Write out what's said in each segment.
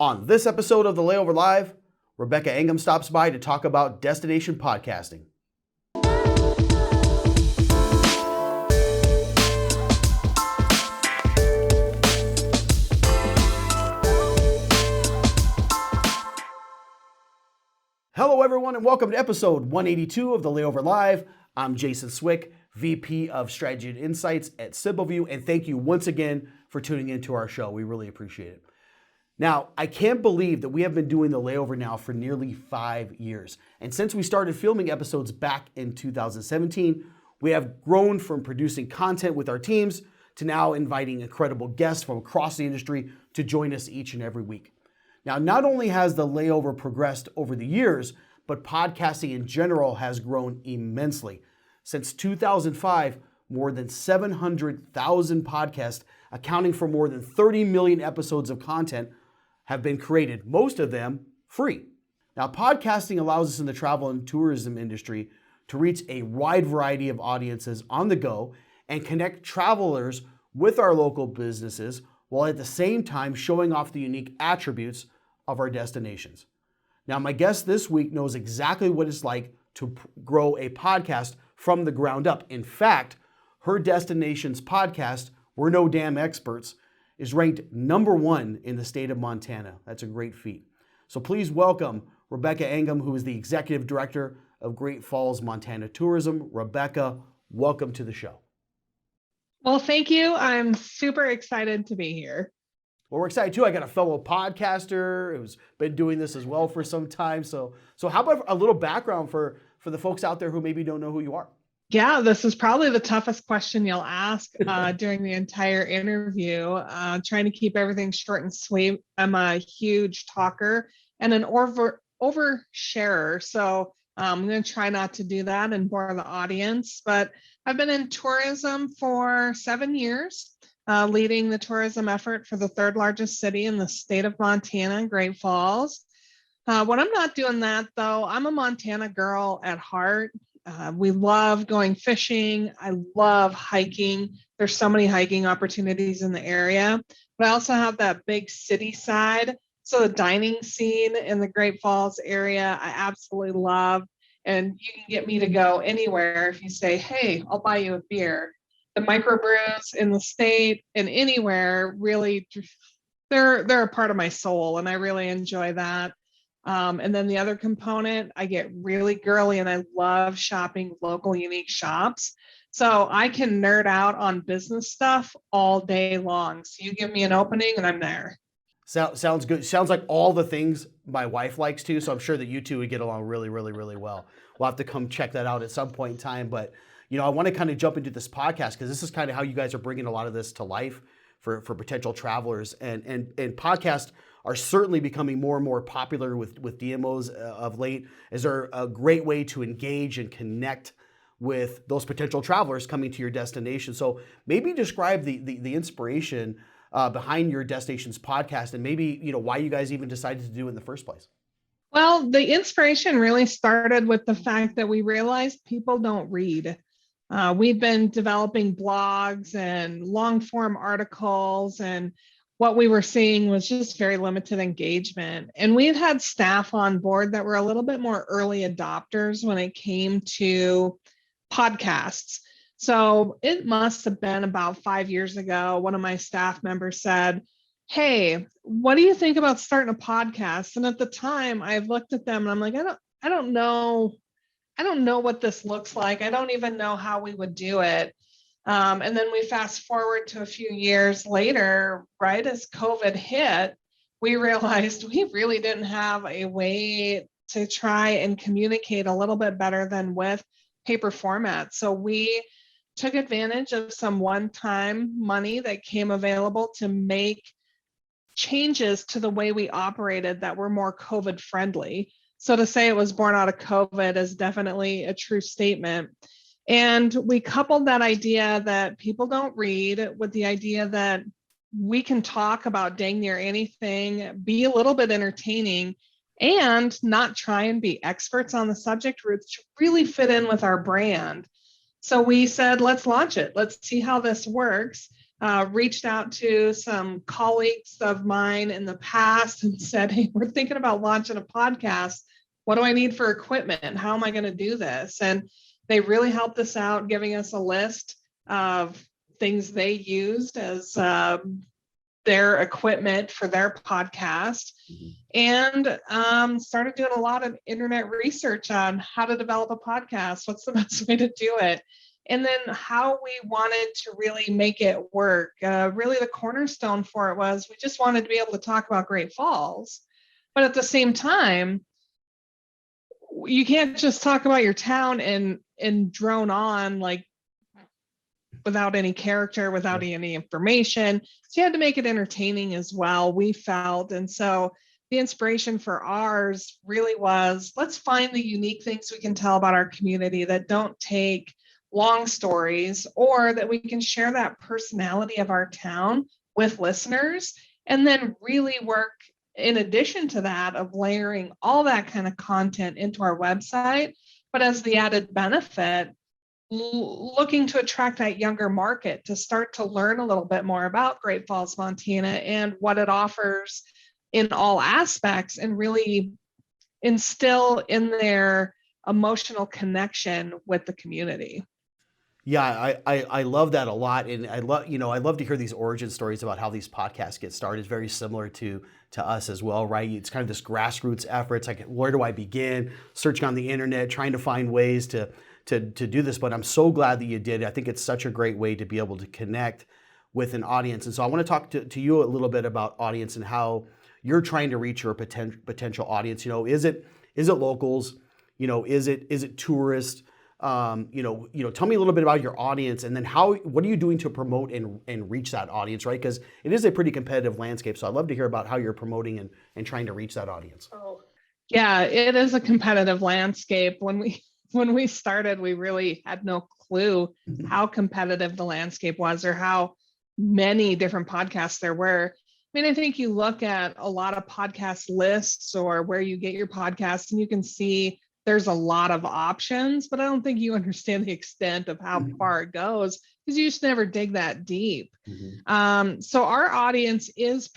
On this episode of the Layover Live, Rebecca Engum stops by to talk about destination podcasting. Hello everyone and welcome to episode 182 of the Layover Live. I'm Jason Swick, VP of Strategy and Insights at Sibleview, and thank you once again for tuning into our show. We really appreciate it. Now, I can't believe that we have been doing the Layover now for nearly 5 years. And since we started filming episodes back in 2017, we have grown from producing content with our teams to now inviting incredible guests from across the industry to join us each and every week. Now, not only has the Layover progressed over the years, but podcasting in general has grown immensely. Since 2005, more than 700,000 podcasts, accounting for more than 30 million episodes of content, have been created, most of them free. Now, podcasting allows us in the travel and tourism industry to reach a wide variety of audiences on the go and connect travelers with our local businesses while at the same time showing off the unique attributes of our destinations. Now, my guest this week knows exactly what it's like to grow a podcast from the ground up. In fact, her destinations podcast, We're No Damn Experts, is ranked number 1 in the state of Montana. That's a great feat. So please welcome Rebecca Engum, who is the Executive Director of Great Falls, Montana Tourism. Rebecca, welcome to the show. Well, thank you. I'm super excited to be here. Well, we're excited too. I got a fellow podcaster who's been doing this as well for some time. So how about a little background for the folks out there who maybe don't know who you are? Yeah, this is probably the toughest question you'll ask during the entire interview. Trying to keep everything short and sweet. I'm a huge talker and an oversharer. So I'm going to try not to do that and bore the audience. But I've been in tourism for 7 years, leading the tourism effort for the third largest city in the state of Montana, Great Falls. When I'm not doing that, though, I'm a Montana girl at heart. We love going fishing. I love hiking. There's so many hiking opportunities in the area, but I also have that big city side. So the dining scene in the Great Falls area, I absolutely love. And you can get me to go anywhere if you say, hey, I'll buy you a beer. The microbrews in the state and anywhere really, they're a part of my soul, and I really enjoy that. And then the other component, I get really girly and I love shopping local unique shops. So I can nerd out on business stuff all day long. So you give me an opening and I'm there. Sounds good. Sounds like all the things my wife likes too. So I'm sure that you two would get along really, really, really well. We'll have to come check that out at some point in time. But, I want to kind of jump into this podcast because this is kind of how you guys are bringing a lot of this to life for potential travelers. And podcasts are certainly becoming more and more popular with DMOs of late, as they're a great way to engage and connect with those potential travelers coming to your destination. So maybe describe the inspiration behind your destinations podcast, and maybe why you guys even decided to do it in the first place. Well, the inspiration really started with the fact that we realized people don't read. We've been developing blogs and long form articles, and what we were seeing was just very limited engagement. And we had staff on board that were a little bit more early adopters when it came to podcasts. So it must have been about 5 years ago, one of my staff members said, hey, what do you think about starting a podcast? And at the time I looked at them and I'm like, I don't know what this looks like. I don't even know how we would do it. And then we fast forward to a few years later, right as COVID hit, we realized we really didn't have a way to try and communicate a little bit better than with paper format. So we took advantage of some one-time money that came available to make changes to the way we operated that were more COVID friendly. So to say it was born out of COVID is definitely a true statement. And we coupled that idea that people don't read with the idea that we can talk about dang near anything, be a little bit entertaining, and not try and be experts on the subject, which really fit in with our brand. So we said, let's launch it. Let's see how this works. reached out to some colleagues of mine in the past and said, hey, we're thinking about launching a podcast. What do I need for equipment? How am I going to do this? And they really helped us out, giving us a list of things they used as their equipment for their podcast, and started doing a lot of internet research on how to develop a podcast, what's the best way to do it, and then how we wanted to really make it work. Really the cornerstone for it was we just wanted to be able to talk about Great Falls, but at the same time, you can't just talk about your town and drone on like without any character, without any information. So you had to make it entertaining as well, we felt. And so the inspiration for ours really was, let's find the unique things we can tell about our community that don't take long stories, or that we can share that personality of our town with listeners, and then really work in addition to that of layering all that kind of content into our website, but as the added benefit, looking to attract that younger market to start to learn a little bit more about Great Falls, Montana, and what it offers in all aspects, and really instill in their emotional connection with the community. Yeah, I love that a lot, and I love to hear these origin stories about how these podcasts get started. It's very similar to us as well, right? It's kind of this grassroots effort. It's like, where do I begin? Searching on the internet, trying to find ways to do this. But I'm so glad that you did. I think it's such a great way to be able to connect with an audience. And so I want to talk to you a little bit about audience and how you're trying to reach your potential audience. Is it locals? Is it tourists? Tell me a little bit about your audience, and then what are you doing to promote and reach that audience, right? Because it is a pretty competitive landscape. So I'd love to hear about how you're promoting and trying to reach that audience. Oh, yeah, it is a competitive landscape. When we started, we really had no clue how competitive the landscape was, or how many different podcasts there were. I mean, I think you look at a lot of podcast lists or where you get your podcasts, and you can see there's a lot of options, but I don't think you understand the extent of how far it goes, because you just never dig that deep. So our audience is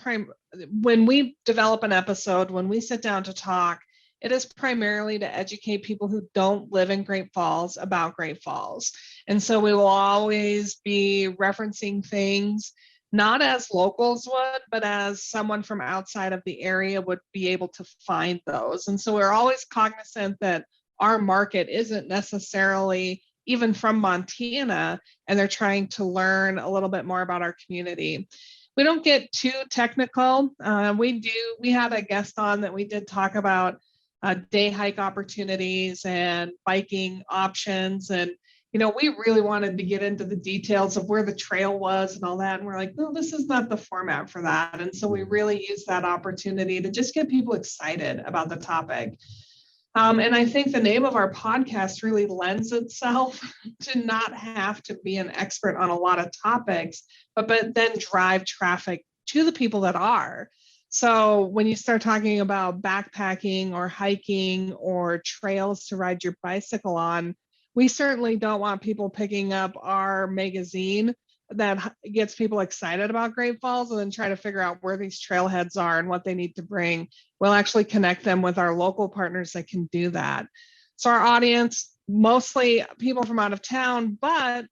when we develop an episode, when we sit down to talk, it is primarily to educate people who don't live in Great Falls about Great Falls. And so we will always be referencing things not as locals would, but as someone from outside of the area would be able to find those. And so we're always cognizant that our market isn't necessarily even from Montana, and they're trying to learn a little bit more about our community. We don't get too technical. We had a guest on that we did talk about day hike opportunities and biking options. And we really wanted to get into the details of where the trail was and all that. And we're like, no, this is not the format for that. And so we really used that opportunity to just get people excited about the topic. And I think the name of our podcast really lends itself to not have to be an expert on a lot of topics, but then drive traffic to the people that are. So when you start talking about backpacking or hiking or trails to ride your bicycle on, we certainly don't want people picking up our magazine that gets people excited about Great Falls and then try to figure out where these trailheads are and what they need to bring. We'll actually connect them with our local partners that can do that. So our audience, mostly people from out of town, but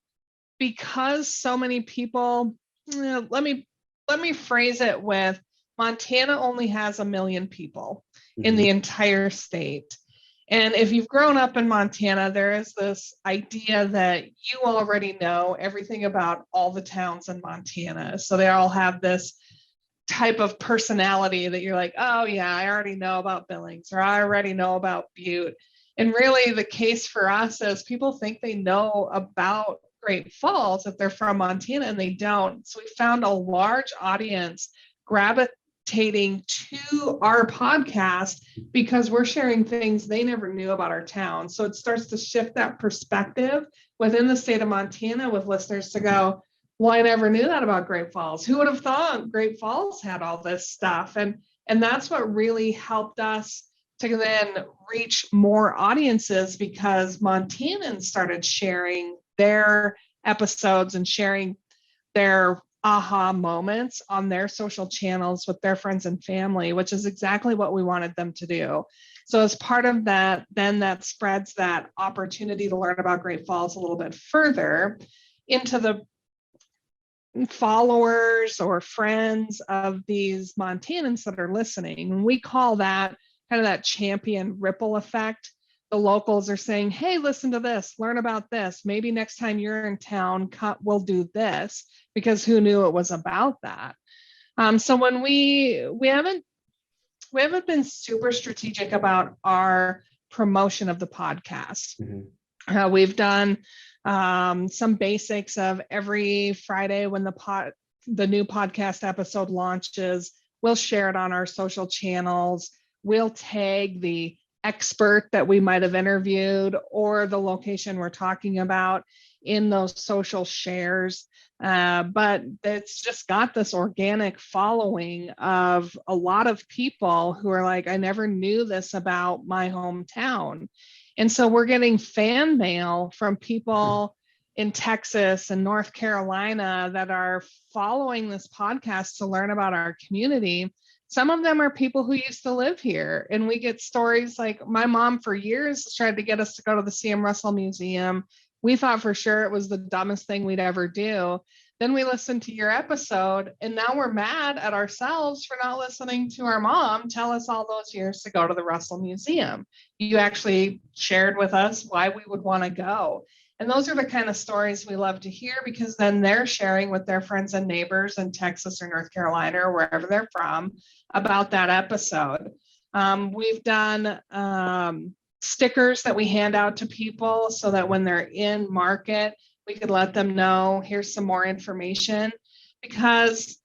because so many people, let me phrase it with, Montana only has 1 million people in the entire state. And if you've grown up in Montana, there is this idea that you already know everything about all the towns in Montana. So they all have this type of personality that you're like, oh yeah, I already know about Billings, or I already know about Butte. And really the case for us is people think they know about Great Falls if they're from Montana, and they don't. So we found a large audience gravitating to our podcast because we're sharing things they never knew about our town. So it starts to shift that perspective within the state of Montana with listeners to go, well, I never knew that about Great Falls. Who would have thought Great Falls had all this stuff? And that's what really helped us to then reach more audiences, because Montanans started sharing their episodes and sharing their aha moments on their social channels with their friends and family, which is exactly what we wanted them to do. So as part of that, then that spreads that opportunity to learn about Great Falls a little bit further into the followers or friends of these Montanans that are listening. And we call that kind of that champion ripple effect. The locals are saying, hey, listen to this, learn about this. Maybe next time you're in town, we'll do this, because who knew it was about that? So when we haven't been super strategic about our promotion of the podcast. Mm-hmm. We've done some basics of every Friday when the new podcast episode launches, we'll share it on our social channels. We'll tag the expert that we might have interviewed or the location we're talking about in those social shares. But it's just got this organic following of a lot of people who are like, I never knew this about my hometown. And so we're getting fan mail from people in Texas and North Carolina that are following this podcast to learn about our community. Some of them are people who used to live here. And we get stories like my mom for years tried to get us to go to the C.M. Russell Museum. We thought for sure it was the dumbest thing we'd ever do. Then we listened to your episode, and now we're mad at ourselves for not listening to our mom tell us all those years to go to the Russell Museum. You actually shared with us why we would want to go. And those are the kind of stories we love to hear, because then they're sharing with their friends and neighbors in Texas or North Carolina or wherever they're from about that episode. We've done stickers that we hand out to people so that when they're in market, we could let them know, here's some more information. Because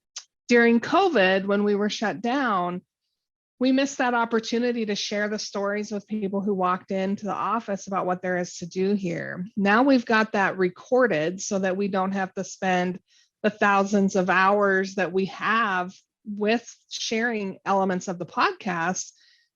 during COVID, when we were shut down, we missed that opportunity to share the stories with people who walked into the office about what there is to do here. Now we've got that recorded so that we don't have to spend the thousands of hours that we have with sharing elements of the podcast.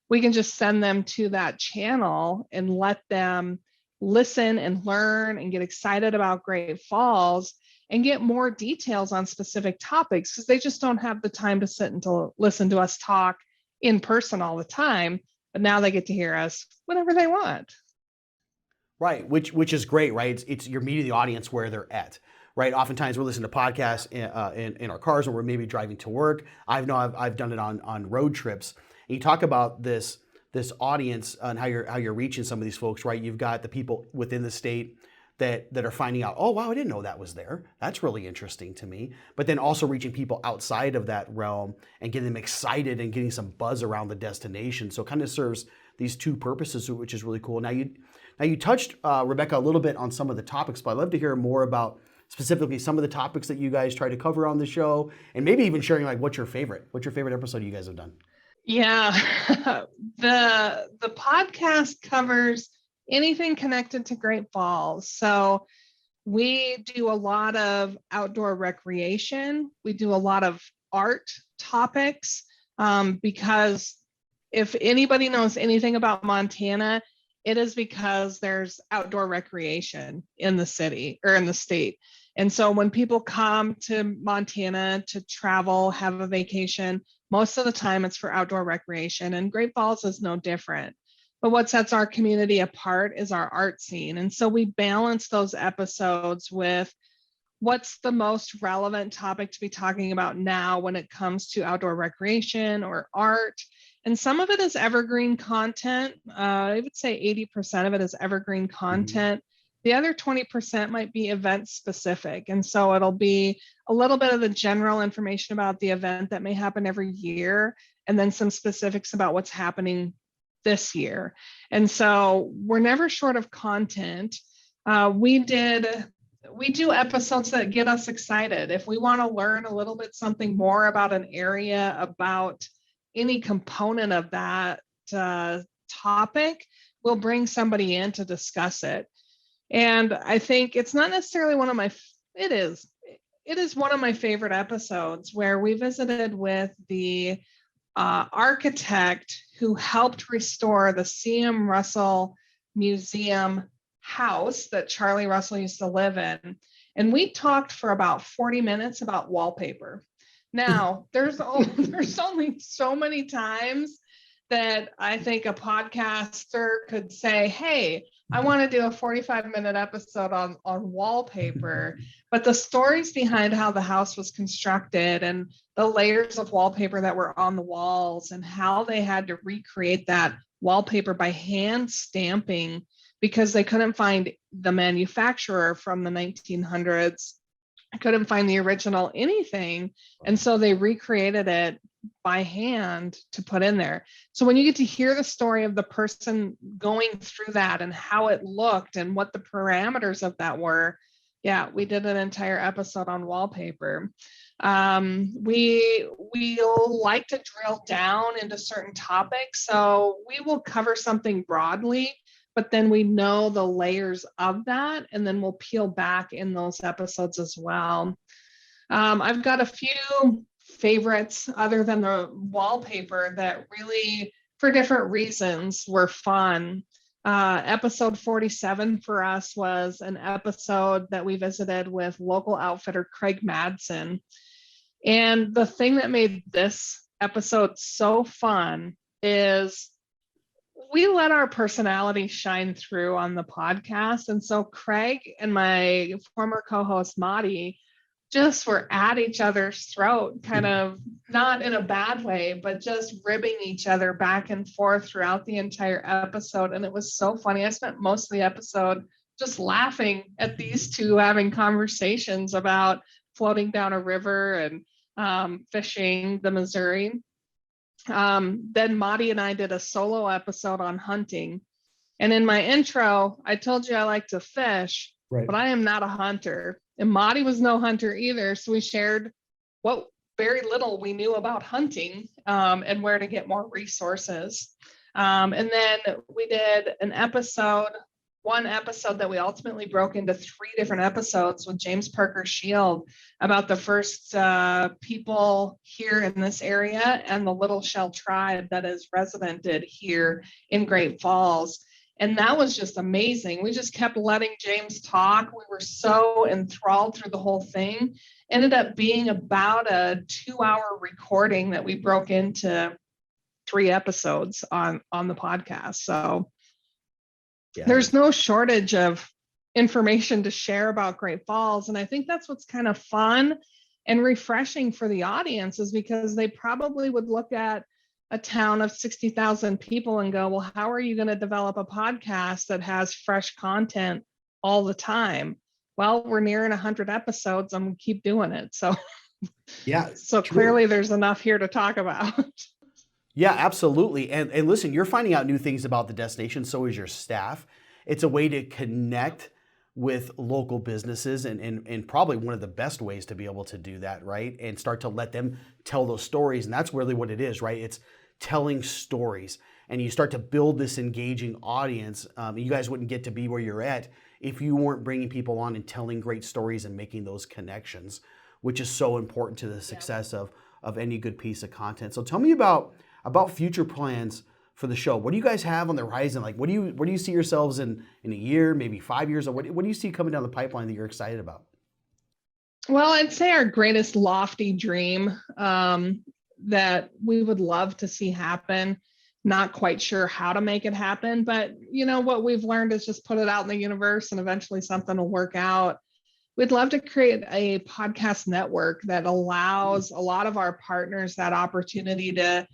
We can just send them to that channel and let them listen and learn and get excited about Great Falls and get more details on specific topics, because they just don't have the time to sit and to listen to us talk in person all the time. But now they get to hear us whenever they want. Right, which is great, right? It's you're meeting the audience where they're at, right? Oftentimes we're listening to podcasts in our cars, or we're maybe driving to work. I've done it on road trips. And you talk about this audience and how you're reaching some of these folks, right? You've got the people within the state that are finding out, oh wow, I didn't know that was there. That's really interesting to me. But then also reaching people outside of that realm and getting them excited and getting some buzz around the destination. So it kind of serves these two purposes, which is really cool. Now you touched, Rebecca, a little bit on some of the topics, but I'd love to hear more about specifically some of the topics that you guys try to cover on the show, and maybe even sharing like what's your favorite episode you guys have done. Yeah, the podcast covers anything connected to Great Falls. So we do a lot of outdoor recreation. We do a lot of art topics, because if anybody knows anything about Montana, it is because there's outdoor recreation in the city or in the state. And so when people come to Montana to travel, have a vacation, most of the time it's for outdoor recreation, and Great Falls is no different. But what sets our community apart is our art scene. And so we balance those episodes with what's the most relevant topic to be talking about now when it comes to outdoor recreation or art. And some of it is evergreen content. I would say 80% of it is evergreen content. The other 20% might be event specific. And so it'll be a little bit of the general information about the event that may happen every year, and then some specifics about what's happening this year. And so we're never short of content. We do episodes that get us excited. If we want to learn a little bit something more about an area, about any component of that topic, we'll bring somebody in to discuss it. And I think it's not necessarily it is one of my favorite episodes, where we visited with the architect who helped restore the C.M. Russell Museum house that Charlie Russell used to live in. And we talked for about 40 minutes about wallpaper. Now, there's only so many times that I think a podcaster could say, hey, I want to do a 45-minute episode on wallpaper. But the stories behind how the house was constructed and the layers of wallpaper that were on the walls and how they had to recreate that wallpaper by hand stamping because they couldn't find the manufacturer from the 1900s. I couldn't find the original anything. And so they recreated it by hand to put in there. So when you get to hear the story of the person going through that and how it looked and what the parameters of that were, yeah, we did an entire episode on wallpaper. We like to drill down into certain topics. So we will cover something broadly, but then we know the layers of that, and then we'll peel back in those episodes as well. I've got a few favorites other than the wallpaper that really, for different reasons, were fun. Episode 47 for us was an episode that we visited with local outfitter Craig Madsen. And the thing that made this episode so fun is we let our personality shine through on the podcast. And so Craig and my former co-host Madi just were at each other's throat, kind of not in a bad way, but just ribbing each other back and forth throughout the entire episode. And it was so funny. I spent most of the episode just laughing at these two having conversations about floating down a river and fishing the Missouri. Then Madi and I did a solo episode on hunting. And in my intro, I told you I like to fish, right, but I am not a hunter. And Madi was no hunter either. So we shared what very little we knew about hunting and where to get more resources. And then we did one episode that we ultimately broke into 3 different episodes with James Parker Shield about the first people here in this area and the Little Shell tribe that is residented here in Great Falls. And that was just amazing. We just kept letting James talk. We were so enthralled through the whole thing. Ended up being about a 2-hour recording that we broke into 3 episodes on the podcast. So yeah, there's no shortage of information to share about Great Falls. And I think that's what's kind of fun and refreshing for the audience, is because they probably would look at a town of 60,000 people and go, well, how are you going to develop a podcast that has fresh content all the time? Well, we're nearing 100 episodes. I'm going to keep doing it. So yeah, so true. Clearly there's enough here to talk about. Yeah, absolutely. And listen, you're finding out new things about the destination. So is your staff. It's a way to connect with local businesses and probably one of the best ways to be able to do that, right? And start to let them tell those stories. And that's really what it is, right? It's telling stories. And you start to build this engaging audience. You guys wouldn't get to be where you're at if you weren't bringing people on and telling great stories and making those connections, which is so important to the success of any good piece of content. So tell me about future plans for the show. What do you guys have on the horizon? Like, where do you see yourselves in a year, maybe 5 years? Or what do you see coming down the pipeline that you're excited about? Well, I'd say our greatest lofty dream that we would love to see happen. Not quite sure how to make it happen, but what we've learned is just put it out in the universe and eventually something will work out. We'd love to create a podcast network that allows a lot of our partners that opportunity to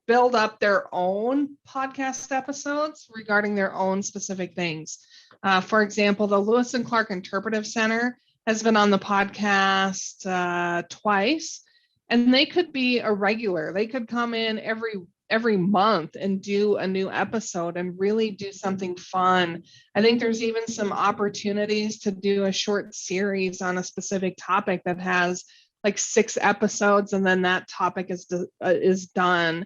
build up their own podcast episodes regarding their own specific things. For example, the Lewis and Clark Interpretive Center has been on the podcast twice, and they could be a regular. They could come in every month and do a new episode and really do something fun. I think there's even some opportunities to do a short series on a specific topic that has like 6 episodes, and then that topic is done.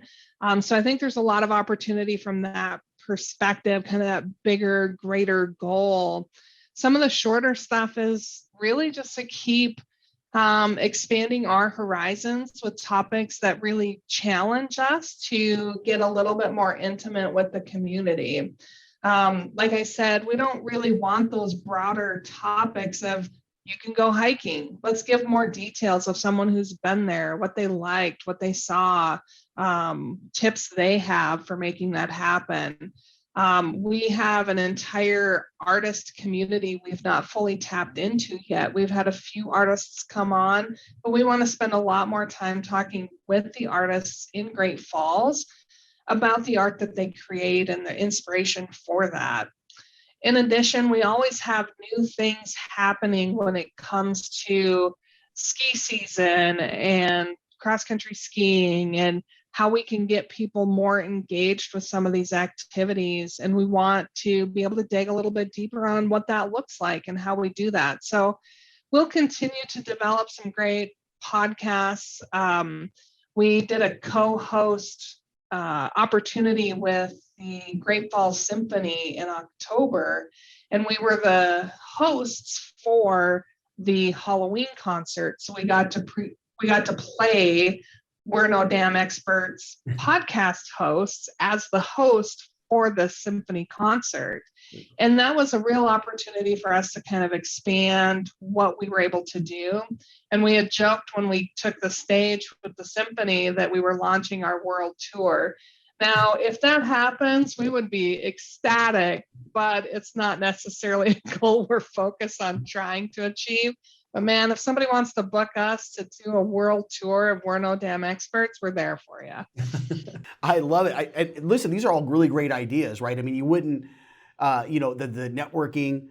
So I think there's a lot of opportunity from that perspective, kind of that bigger, greater goal. Some of the shorter stuff is really just to keep expanding our horizons with topics that really challenge us to get a little bit more intimate with the community. Like I said, we don't really want those broader topics of you can go hiking. Let's give more details of someone who's been there, what they liked, what they saw, tips they have for making that happen. We have an entire artist community we've not fully tapped into yet. We've had a few artists come on, but we want to spend a lot more time talking with the artists in Great Falls about the art that they create and the inspiration for that. In addition, we always have new things happening when it comes to ski season and cross country skiing and how we can get people more engaged with some of these activities. And we want to be able to dig a little bit deeper on what that looks like and how we do that. So we'll continue to develop some great podcasts. We did a co-host opportunity with the Great Falls Symphony in October, and we were the hosts for the Halloween concert. So we got to play We're No Damn Experts podcast hosts as the host for the symphony concert. And that was a real opportunity for us to kind of expand what we were able to do. And we had joked when we took the stage with the symphony that we were launching our world tour. Now, if that happens, we would be ecstatic, but it's not necessarily a goal we're focused on trying to achieve. But man, if somebody wants to book us to do a world tour of We're No Damn Experts, we're there for you. I love it. And listen, these are all really great ideas, right? I mean, you wouldn't, the networking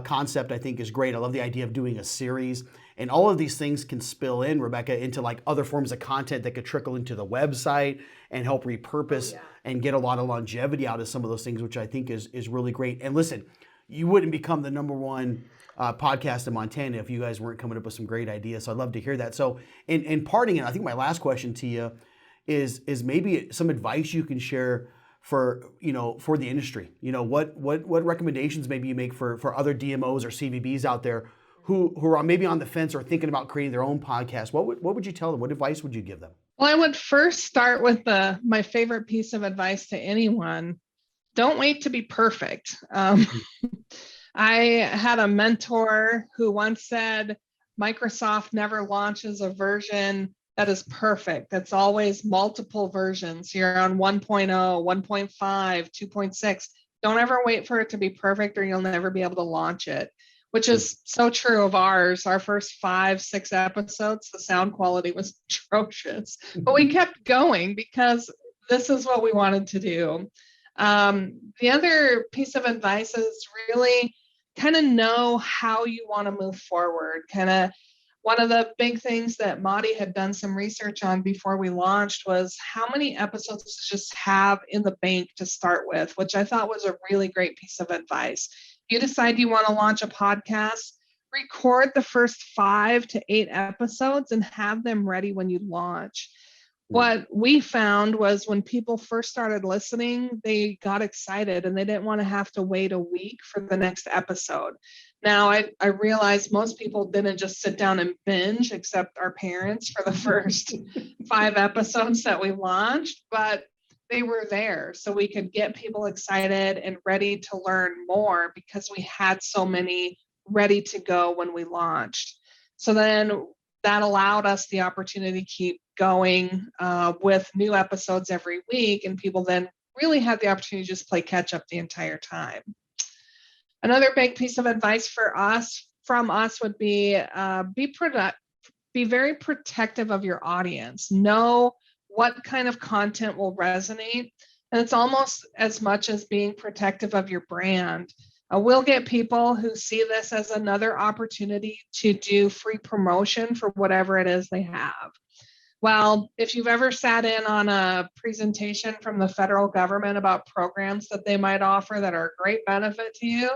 concept I think is great. I love the idea of doing a series, and all of these things can spill in, Rebecca, into like other forms of content that could trickle into the website and help repurpose and get a lot of longevity out of some of those things, which I think is really great. And listen, you wouldn't become the number one podcast in Montana if you guys weren't coming up with some great ideas. So I'd love to hear that. So in parting, and I think my last question to you is maybe some advice you can share for the industry. What recommendations maybe you make for other DMOs or CVBs out there who are maybe on the fence or thinking about creating their own podcast. What would you tell them? What advice would you give them? Well, I would first start with my favorite piece of advice to anyone. Don't wait to be perfect. I had a mentor who once said, Microsoft never launches a version that is perfect. That's always multiple versions. You're on 1.0, 1.5, 2.6. Don't ever wait for it to be perfect or you'll never be able to launch it, which is so true of ours. Our first 5-6 episodes, the sound quality was atrocious, but we kept going because this is what we wanted to do. The other piece of advice is really kind of know how you want to move forward. Kind of one of the big things that Maudie had done some research on before we launched was how many episodes to just have in the bank to start with, which I thought was a really great piece of advice. If you decide you want to launch a podcast, record the first 5 to 8 episodes and have them ready when you launch. What we found was when people first started listening, they got excited and they didn't want to have to wait a week for the next episode. Now, I realized most people didn't just sit down and binge, except our parents, for the first 5 episodes that we launched, but they were there so we could get people excited and ready to learn more because we had so many ready to go when we launched. So then that allowed us the opportunity to keep going with new episodes every week, and people then really had the opportunity to just play catch up the entire time. Another big piece of advice from us would be be very protective of your audience. Know what kind of content will resonate, and it's almost as much as being protective of your brand. We'll get people who see this as another opportunity to do free promotion for whatever it is they have. Well, if you've ever sat in on a presentation from the federal government about programs that they might offer that are a great benefit to you,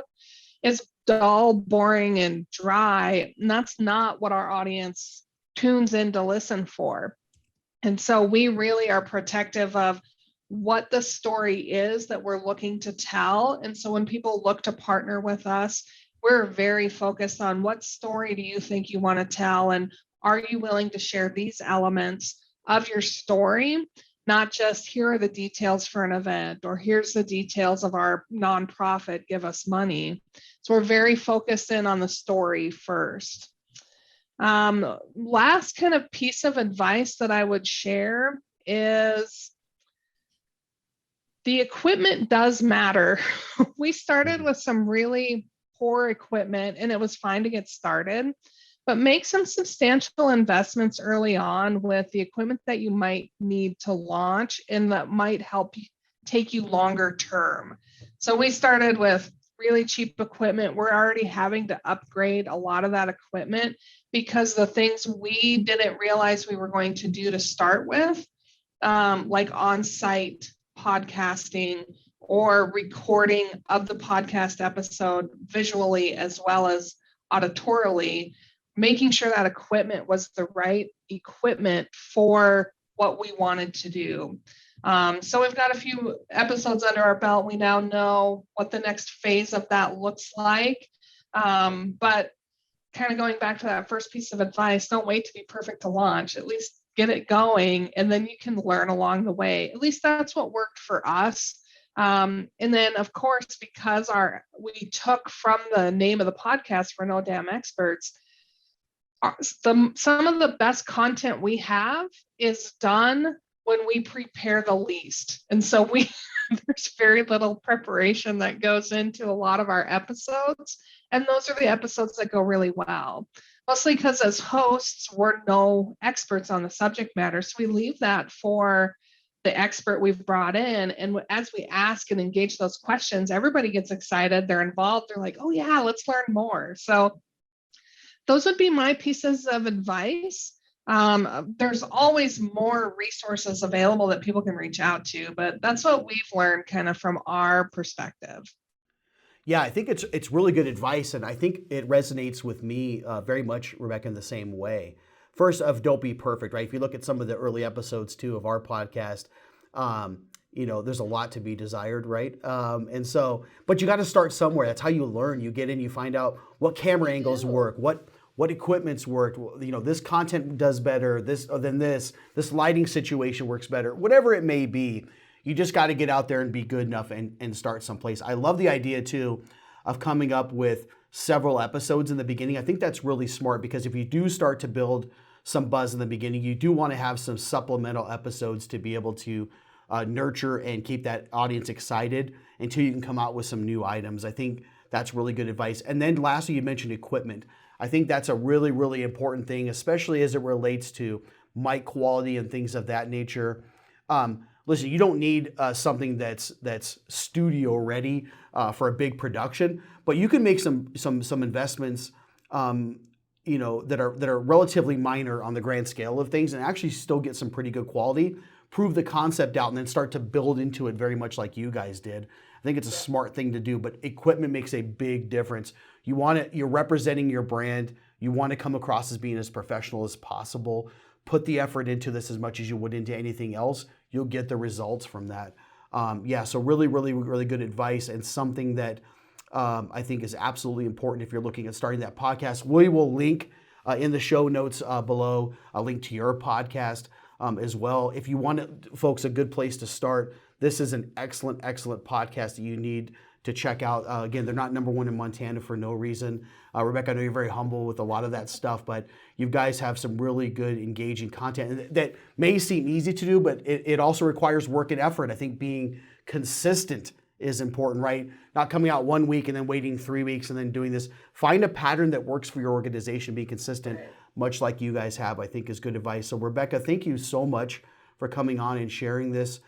it's dull, boring, and dry. And that's not what our audience tunes in to listen for. And so we really are protective of what the story is that we're looking to tell. And so when people look to partner with us, we're very focused on what story do you think you want to tell, and are you willing to share these elements of your story? not just here are the details for an event or here's the details of our nonprofit, give us money. So we're very focused in on the story first. Last kind of piece of advice that I would share is the equipment does matter. We started with some really poor equipment and it was fine to get started, but make some substantial investments early on with the equipment that you might need to launch and that might help take you longer term. So we started with really cheap equipment. We're already having to upgrade a lot of that equipment because the things we didn't realize we were going to do to start with, like on-site podcasting or recording of the podcast episode visually as well as auditorily, making sure that equipment was the right equipment for what we wanted to do. So we've got a few episodes under our belt. We now know what the next phase of that looks like. But kind of going back to that first piece of advice, don't wait to be perfect to launch. At least get it going, and then you can learn along the way. At least that's what worked for us. And then, of course, because we took from the name of the podcast, We're No Damn Experts, some of the best content we have is done when we prepare the least. And so there's very little preparation that goes into a lot of our episodes. And those are the episodes that go really well. Mostly because as hosts, we're no experts on the subject matter. So we leave that for the expert we've brought in. And as we ask and engage those questions, everybody gets excited. They're involved. They're like, oh yeah, let's learn more. So those would be my pieces of advice. There's always more resources available that people can reach out to, but that's what we've learned kind of from our perspective. Yeah, I think it's really good advice, and I think it resonates with me very much, Rebecca, in the same way. First, don't be perfect, right? If you look at some of the early episodes too of our podcast, there's a lot to be desired, right? But you got to start somewhere. That's how you learn. You get in, you find out what camera angles work, what equipment's worked. This content does better. This lighting situation works better. Whatever it may be. You just got to get out there and be good enough and start someplace. I love the idea too of coming up with several episodes in the beginning. I think that's really smart because if you do start to build some buzz in the beginning, you do want to have some supplemental episodes to be able to nurture and keep that audience excited until you can come out with some new items. I think that's really good advice. And then lastly, you mentioned equipment. I think that's a really, really important thing, especially as it relates to mic quality and things of that nature. Listen, you don't need something that's studio ready for a big production, but you can make some investments, that are relatively minor on the grand scale of things, and actually still get some pretty good quality. Prove the concept out, and then start to build into it very much like you guys did. I think it's a smart thing to do, but equipment makes a big difference. You're representing your brand. You want to come across as being as professional as possible. Put the effort into this as much as you would into anything else. You'll get the results from that. So really, really, really good advice, and something that I think is absolutely important if you're looking at starting that podcast. We will link in the show notes below a link to your podcast as well. If you want, folks, a good place to start, this is an excellent, excellent podcast that you need to check out. Again, they're not number one in Montana for no reason. Rebecca, I know you're very humble with a lot of that stuff, but you guys have some really good, engaging content that may seem easy to do, but it also requires work and effort. I think being consistent is important, right? Not coming out 1 week and then waiting 3 weeks and then doing this. Find a pattern that works for your organization. Be consistent, much like you guys have, I think is good advice. So Rebecca, thank you so much for coming on and sharing this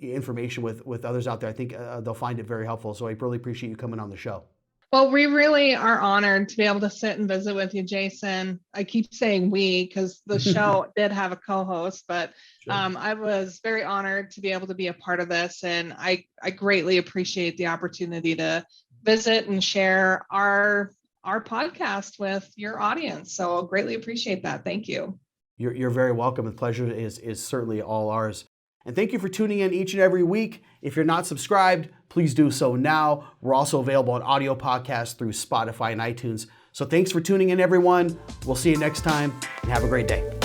information with others out there. I think they'll find it very helpful. So I really appreciate you coming on the show. Well, we really are honored to be able to sit and visit with you, Jason. I keep saying we because the show did have a co-host, but sure. I was very honored to be able to be a part of this, and I greatly appreciate the opportunity to visit and share our podcast with your audience. So greatly appreciate that. Thank you. You're very welcome. The pleasure is certainly all ours. And thank you for tuning in each and every week. If you're not subscribed, please do so now. We're also available on audio podcasts through Spotify and iTunes. So thanks for tuning in, everyone. We'll see you next time, and have a great day.